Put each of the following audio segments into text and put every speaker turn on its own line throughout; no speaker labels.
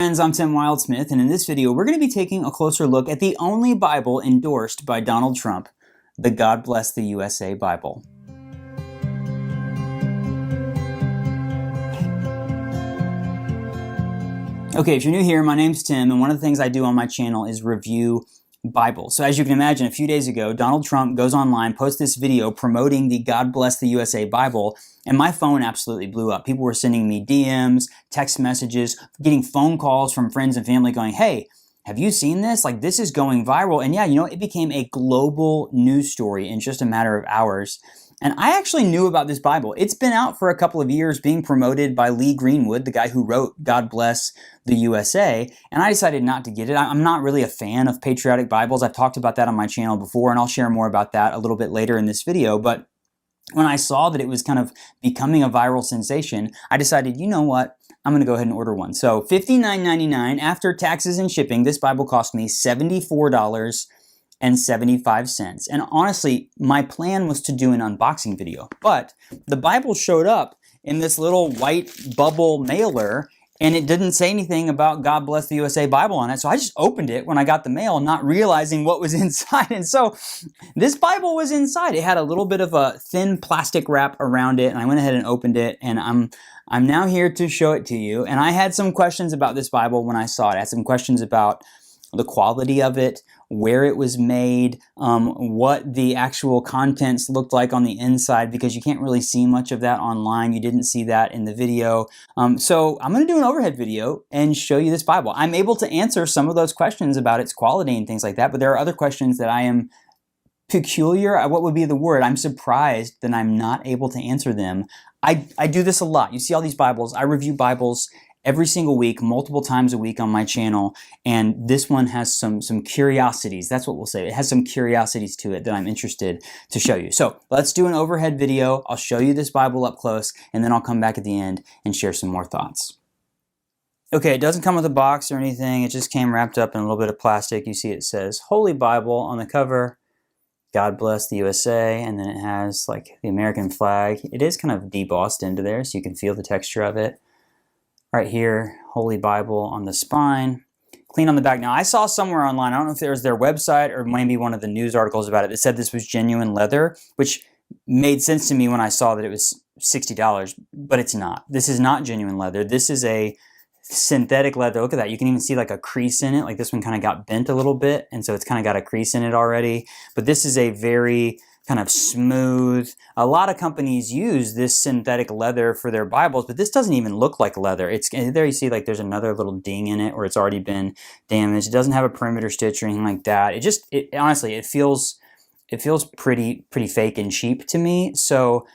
Friends, I'm Tim Wildsmith, and in this video we're going to be taking a closer look at the only Bible endorsed by Donald Trump, the God Bless the USA Bible. Okay, if you're new here, my name's Tim, and one of the things I do on my channel is review Bibles. So as you can imagine, a few days ago, Donald Trump goes online, posts this video promoting the God Bless the USA Bible, and my phone absolutely blew up. People were sending me DMs, text messages, getting phone calls from friends and family going, hey, have you seen this? Like, this is going viral. And yeah, you know, it became a global news story in just a matter of hours. And I actually knew about this Bible. It's been out for a couple of years, being promoted by Lee Greenwood, the guy who wrote God Bless the USA, and I decided not to get it. I'm not really a fan of patriotic Bibles. I've talked about that on my channel before, and I'll share more about that a little bit later in this video. But when I saw that it was kind of becoming a viral sensation, I decided, you know what? I'm going to go ahead and order one. So $59.99 after taxes and shipping. This Bible cost me $74.75. And honestly, my plan was to do an unboxing video, but the Bible showed up in this little white bubble mailer, and it didn't say anything about God Bless the USA Bible on it. So I just opened it when I got the mail, not realizing what was inside. And so this Bible was inside. It had a little bit of a thin plastic wrap around it, and I went ahead and opened it, and I'm now here to show it to you. And I had some questions about this Bible when I saw it. I had some questions about the quality of it, where it was made, what the actual contents looked like on the inside, because you can't really see much of that online. You didn't see that in the video. So I'm going to do an overhead video and show you this Bible. I'm able to answer some of those questions about its quality and things like that, but there are other questions that I am peculiar, what would be the word? I'm surprised that I'm not able to answer them. I do this a lot. You see all these Bibles. I review Bibles every single week, multiple times a week on my channel, and this one has some curiosities. That's what we'll say. It has some curiosities to it that I'm interested to show you. So let's do an overhead video. I'll show you this Bible up close, and then I'll come back at the end and share some more thoughts. Okay, it doesn't come with a box or anything. It just came wrapped up in a little bit of plastic. You see it says Holy Bible on the cover, God Bless the USA, and then it has like the American flag. It is kind of debossed into there, so you can feel the texture of it. Right here, Holy Bible on the spine, clean on the back. Now, I saw somewhere online, I don't know if it was their website or maybe one of the news articles about it, that said this was genuine leather, which made sense to me when I saw that it was $60, but it's not. This is not genuine leather. This is a synthetic leather. Look at that. You can even see like a crease in it. Like this one kind of got bent a little bit, and so it's kind of got a crease in it already. But this is a very kind of smooth. A lot of companies use this synthetic leather for their Bibles, but this doesn't even look like leather. It's there. You see like there's another little ding in it where it's already been damaged. It doesn't have a perimeter stitch or anything like that. Honestly, it feels pretty fake and cheap to me. So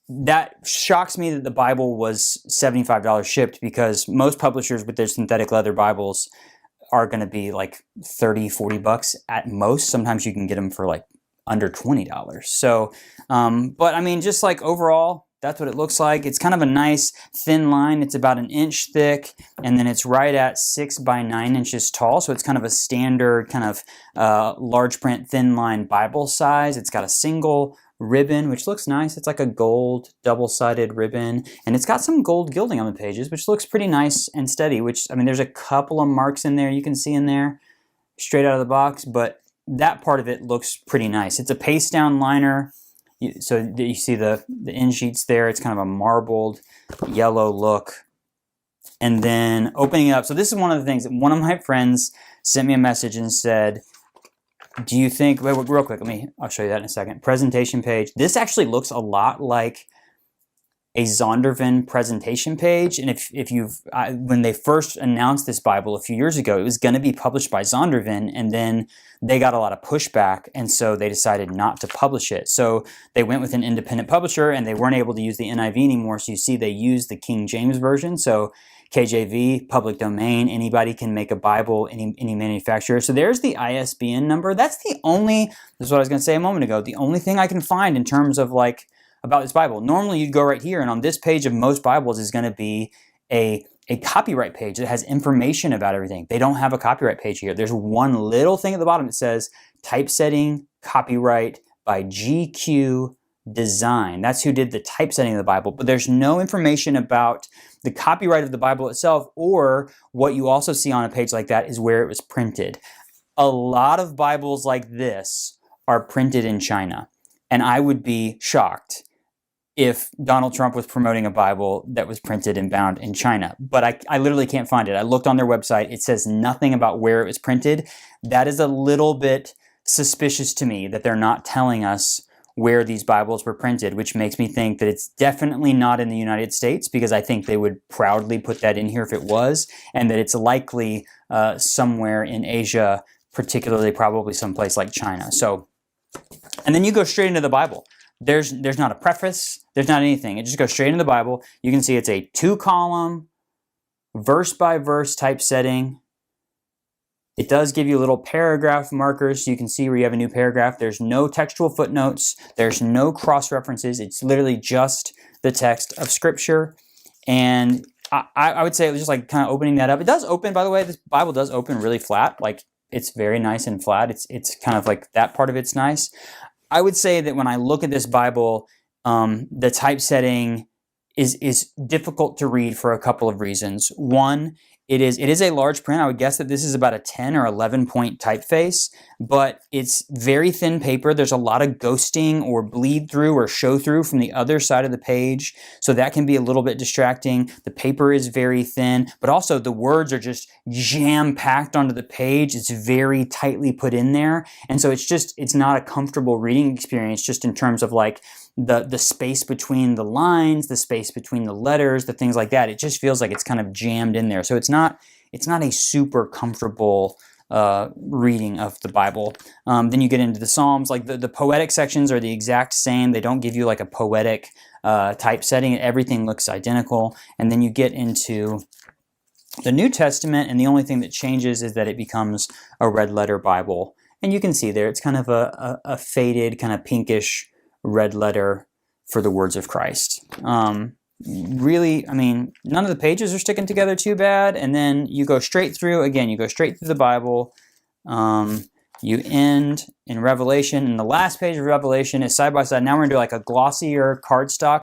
that shocks me that the Bible was $75 shipped, because most publishers with their synthetic leather Bibles are going to be like 30, 40 bucks at most. Sometimes you can get them for like under $20. So, but I mean, just like overall, that's what it looks like. It's kind of a nice thin line. It's about 1 inch thick, and then it's right at 6 by 9 inches tall. So it's kind of a standard kind of large print thin line Bible size. It's got a single ribbon, which looks nice. It's like a gold double-sided ribbon, and it's got some gold gilding on the pages, which looks pretty nice and steady, which, I mean, there's a couple of marks in there you can see in there straight out of the box, but that part of it looks pretty nice. It's a paste down liner, so you see the end sheets there. It's kind of a marbled yellow look. And then opening it up, so this is one of the things that one of my friends sent me a message and said, do you think, wait, real quick, I'll show you that in a second. Presentation page. This actually looks a lot like a Zondervan presentation page. And when they first announced this Bible a few years ago, it was going to be published by Zondervan, and then they got a lot of pushback, and so they decided not to publish it. So they went with an independent publisher, and they weren't able to use the NIV anymore. So you see they used the King James Version. So KJV, public domain, anybody can make a Bible, any manufacturer. So there's the ISBN number. That's the only, this is what I was going to say a moment ago, the only thing I can find in terms of like about this Bible. Normally you'd go right here, and on this page of most Bibles is going to be a copyright page that has information about everything. They don't have a copyright page here. There's one little thing at the bottom that says typesetting copyright by GQ design. That's who did the typesetting of the Bible. But there's no information about the copyright of the Bible itself, or what you also see on a page like that is where it was printed. A lot of Bibles like this are printed in China, and I would be shocked if Donald Trump was promoting a Bible that was printed and bound in China. But I literally can't find it. I looked on their website. It says nothing about where it was printed. That is a little bit suspicious to me, that they're not telling us where these Bibles were printed, which makes me think that it's definitely not in the United States, because I think they would proudly put that in here if it was, and that it's likely somewhere in Asia, particularly probably someplace like China. So, and then you go straight into the Bible. There's not a preface, there's not anything. It just goes straight into the Bible. You can see it's a 2-column, verse-by-verse typesetting. It does give you little paragraph markers so you can see where you have a new paragraph. There's no textual footnotes. There's no cross-references. It's literally just the text of Scripture. And I would say it was just like kind of opening that up. It does open, by the way, this Bible does open really flat. Like, it's very nice and flat. It's kind of like that part of it's nice. I would say that when I look at this Bible, the typesetting is difficult to read for a couple of reasons. One, it is a large print. I would guess that this is about a 10 or 11 point typeface, but it's very thin paper. There's a lot of ghosting or bleed through or show through from the other side of the page, so that can be a little bit distracting. The paper is very thin, but also the words are just jam-packed onto the page. It's very tightly put in there, and so it's not a comfortable reading experience, just in terms of like the space between the lines, the space between the letters, the things like that. It just feels like it's kind of jammed in there. So it's not a super comfortable reading of the Bible. Then you get into the Psalms. Like the poetic sections are the exact same. They don't give you like a poetic typesetting. Everything looks identical. And then you get into the New Testament, and the only thing that changes is that it becomes a red letter Bible. And you can see there, it's kind of a faded, kind of pinkish red letter for the words of Christ. Really, I mean, none of the pages are sticking together too bad. And then you go straight through, again, you go straight through the Bible. You end in Revelation, and the last page of Revelation is side by side. Now we're going to do like a glossier cardstock